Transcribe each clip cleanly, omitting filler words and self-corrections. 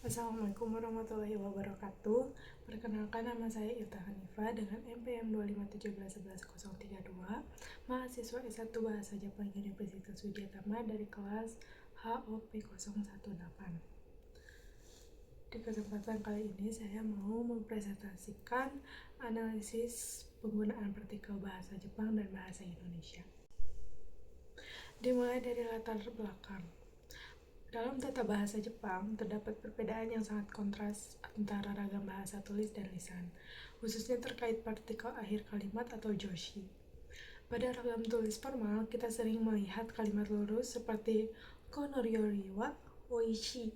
Assalamualaikum warahmatullahi wabarakatuh. Perkenalkan, nama saya Irta Hanifah dengan NPM 257111032, mahasiswa S1 Bahasa Jepang Universitas Widyatama dari kelas HOP018. Di kesempatan kali ini saya mau mempresentasikan analisis penggunaan partikel bahasa Jepang dan bahasa Indonesia. Dimulai dari latar belakang. Dalam tata bahasa Jepang, terdapat perbedaan yang sangat kontras antara ragam bahasa tulis dan lisan, khususnya terkait partikel akhir kalimat atau joshi. Pada ragam tulis formal, kita sering melihat kalimat lurus seperti konoryori wa oishi.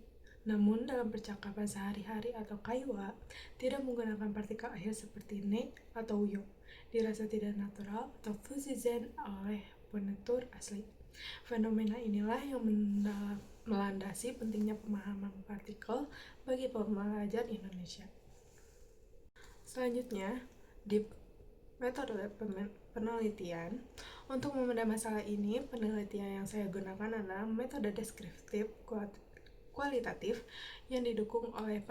Namun, dalam percakapan sehari-hari atau kaiwa, tidak menggunakan partikel akhir seperti ne atau yo, dirasa tidak natural atau fuzizen oleh penutur asli. Fenomena inilah yang melandasi pentingnya pemahaman partikel bagi pembelajar Indonesia. Selanjutnya, di metode penelitian, untuk membedah masalah ini, penelitian yang saya gunakan adalah metode deskriptif kualitatif yang didukung oleh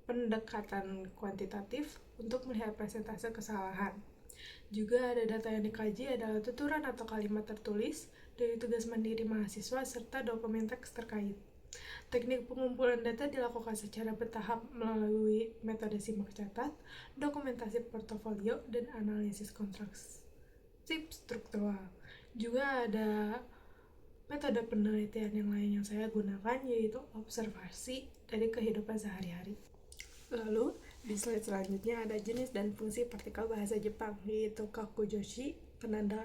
pendekatan kuantitatif untuk melihat persentase kesalahan. Juga ada data yang dikaji adalah tuturan atau kalimat tertulis dari tugas mandiri mahasiswa serta dokumen teks terkait. Teknik pengumpulan data dilakukan secara bertahap melalui metode simak catat, dokumentasi portofolio, dan analisis kontrastif struktural. Juga ada metode penelitian yang lain yang saya gunakan, yaitu observasi dari kehidupan sehari-hari. Lalu, di slide selanjutnya ada jenis dan fungsi partikel bahasa Jepang, yaitu kakujoshi, penanda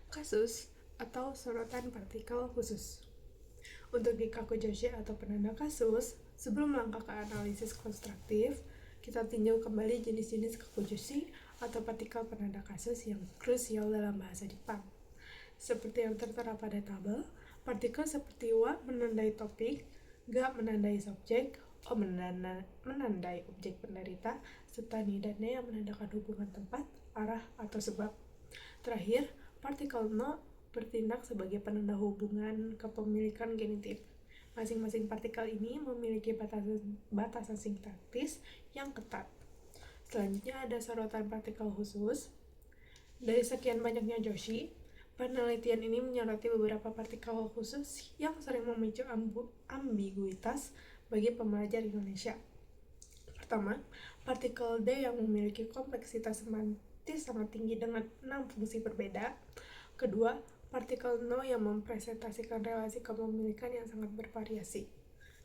kasus, atau sorotan partikel khusus. Untuk di kakujoshi atau penanda kasus, sebelum melangkah ke analisis konstruktif, kita tinjau kembali jenis-jenis kakujoshi atau partikel penanda kasus yang krusial dalam bahasa Jepang. Seperti yang tertera pada tabel, partikel seperti wa menandai topik, ga menandai subjek, o menandai objek penderita, serta ni dan ne yang menandakan hubungan tempat, arah, atau sebab. Terakhir, partikel no bertindak sebagai penanda hubungan kepemilikan genitif. Masing-masing partikel ini memiliki batasan sintaktis yang ketat. Selanjutnya ada sorotan partikel khusus. Dari sekian banyaknya joshi, penelitian ini menyoroti beberapa partikel khusus yang sering memicu ambiguitas bagi pembelajar Indonesia. Pertama, partikel D yang memiliki kompleksitas semantis sangat tinggi dengan 6 fungsi berbeda. Kedua, partikel no yang mempresentasikan relasi kepemilikan yang sangat bervariasi.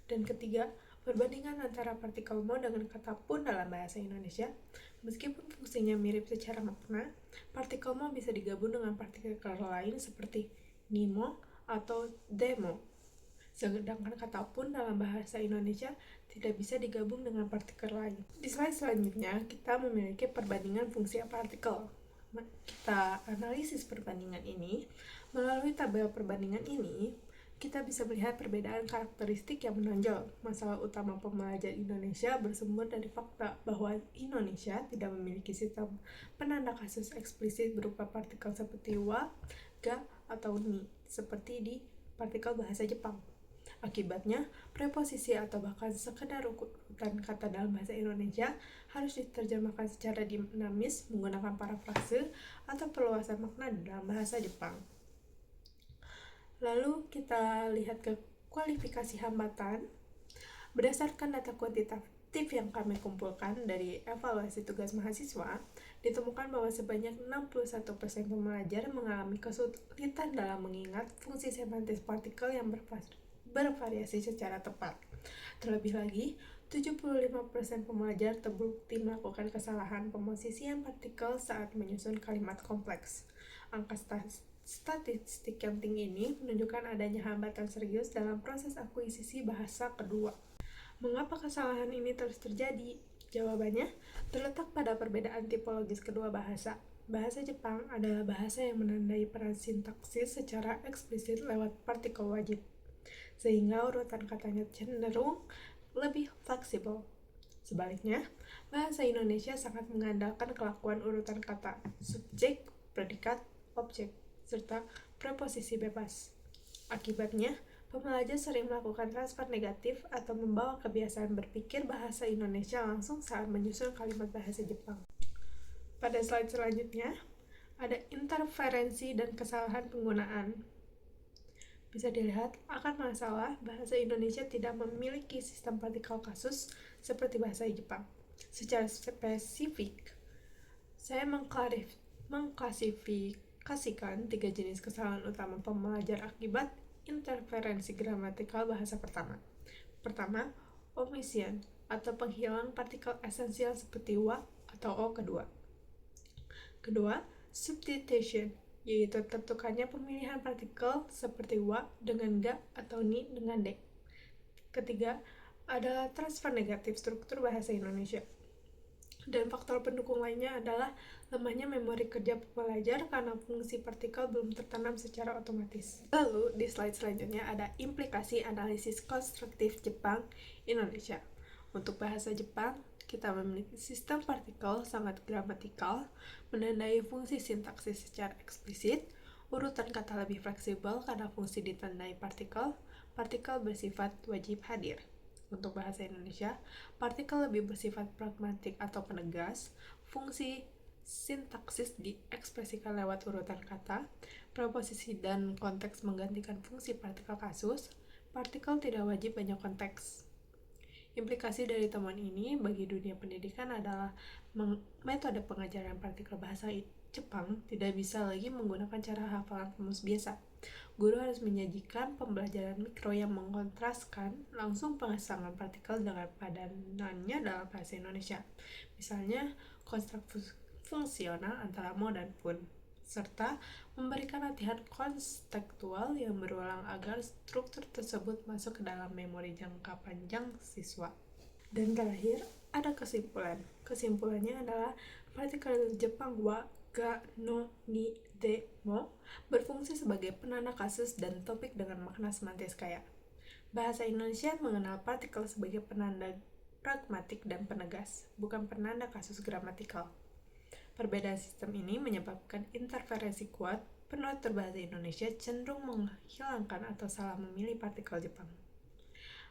Dan ketiga, perbandingan antara partikel no dengan kata pun dalam bahasa Indonesia. Meskipun fungsinya mirip secara makna, partikel mo bisa digabung dengan partikel lain seperti nimo atau demo. Sedangkan kata pun dalam bahasa Indonesia tidak bisa digabung dengan partikel lain. Di slide selanjutnya, kita memiliki perbandingan fungsi partikel. Kita analisis perbandingan ini. Melalui tabel perbandingan ini, kita bisa melihat perbedaan karakteristik yang menonjol. Masalah utama pembelajar Indonesia bersumber dari fakta bahwa Indonesia tidak memiliki sistem penanda kasus eksplisit berupa partikel seperti wa, ga, atau ni, seperti di partikel bahasa Jepang. Akibatnya, preposisi atau bahkan sekedar urutan kata dalam bahasa Indonesia harus diterjemahkan secara dinamis menggunakan parafrase atau perluasan makna dalam bahasa Jepang. Lalu kita lihat ke kualifikasi hambatan. Berdasarkan data kuantitatif yang kami kumpulkan dari evaluasi tugas mahasiswa, ditemukan bahwa sebanyak 61% pembelajar mengalami kesulitan dalam mengingat fungsi semantis partikel yang bervariasi secara tepat. Terlebih lagi, 75% pembelajar terbukti melakukan kesalahan pemosisian partikel saat menyusun kalimat kompleks. Angka statistik yang tinggi ini menunjukkan adanya hambatan serius dalam proses akuisisi bahasa kedua. Mengapa kesalahan ini terus terjadi? Jawabannya terletak pada perbedaan tipologis kedua bahasa. Bahasa Jepang adalah bahasa yang menandai peran sintaksis secara eksplisit lewat partikel wajib, sehingga urutan katanya cenderung lebih fleksibel. Sebaliknya, bahasa Indonesia sangat mengandalkan kelakuan urutan kata, subjek, predikat, objek, serta preposisi bebas. Akibatnya, Pembelajar sering melakukan transfer negatif atau membawa kebiasaan berpikir bahasa Indonesia langsung saat menyusun kalimat bahasa Jepang. Pada slide selanjutnya, ada interferensi dan kesalahan penggunaan. Bisa dilihat, akar masalah bahasa Indonesia tidak memiliki sistem partikel kasus seperti bahasa Jepang. Secara spesifik, saya mengklasifikasikan 3 jenis kesalahan utama pembelajar akibat interferensi gramatikal bahasa pertama. Pertama, omission atau penghilangan partikel esensial seperti wa atau o kedua. Kedua, substitution, yaitu tertukarnya pemilihan partikel seperti wa dengan ga atau ni dengan de. Ketiga, adalah transfer negatif struktur bahasa Indonesia. Dan faktor pendukung lainnya adalah lemahnya memori kerja pembelajar karena fungsi partikel belum tertanam secara otomatis. Lalu, di slide selanjutnya ada implikasi analisis konstruktif Jepang-Indonesia. Untuk bahasa Jepang, kita memiliki sistem partikel sangat gramatikal, menandai fungsi sintaksis secara eksplisit, urutan kata lebih fleksibel karena fungsi ditandai partikel bersifat wajib hadir. Untuk bahasa Indonesia, partikel lebih bersifat pragmatik atau penegas, fungsi sintaksis diekspresikan lewat urutan kata, preposisi dan konteks menggantikan fungsi partikel kasus, partikel tidak wajib banyak konteks. Implikasi dari temuan ini bagi dunia pendidikan adalah metode pengajaran partikel bahasa Jepang tidak bisa lagi menggunakan cara hafalan rumus biasa. Guru harus menyajikan pembelajaran mikro yang mengkontraskan langsung pasangan partikel dengan padanannya dalam bahasa Indonesia. Misalnya, konstruk fungsional antara mo dan pun, serta memberikan latihan konstekstual yang berulang agar struktur tersebut masuk ke dalam memori jangka panjang siswa. Dan terakhir, ada kesimpulan. Kesimpulannya adalah partikel Jepang wa, ga, no, ni, de, mo berfungsi sebagai penanda kasus dan topik dengan makna semantis kaya. Bahasa Indonesia mengenal partikel sebagai penanda pragmatik dan penegas, bukan penanda kasus gramatikal. Perbedaan sistem ini menyebabkan interferensi kuat. Penutur bahasa Indonesia cenderung menghilangkan atau salah memilih partikel Jepang.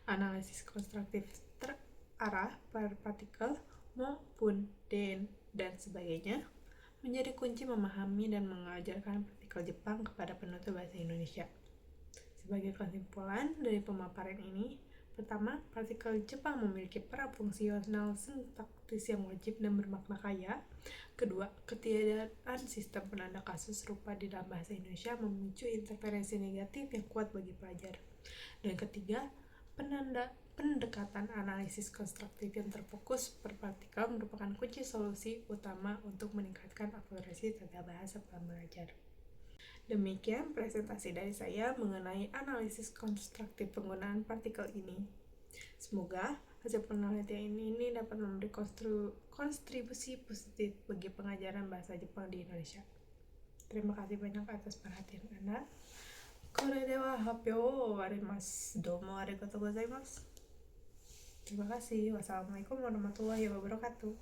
Analisis konstruktif terarah per partikel maupun den dan sebagainya menjadi kunci memahami dan mengajarkan partikel Jepang kepada penutur bahasa Indonesia. Sebagai kesimpulan dari pemaparan ini, pertama, partikel Jepang memiliki peran fungsional sintaktis yang wajib dan bermakna kaya. Kedua, ketiadaan sistem penanda kasus serupa di dalam bahasa Indonesia memicu interferensi negatif yang kuat bagi pelajar. Dan ketiga, pendekatan analisis konstruktif yang terfokus per partikel merupakan kunci solusi utama untuk meningkatkan akurasi tata bahasa pembelajar. Demikian presentasi dari saya mengenai analisis konstruktif penggunaan partikel ini. Semoga hasil penelitian ini dapat memberi kontribusi positif bagi pengajaran bahasa Jepang di Indonesia. Terima kasih banyak atas perhatian Anda. これでは発表を終わります。どうもありがとうございます。Terima kasih. Wassalamualaikum warahmatullahi wabarakatuh.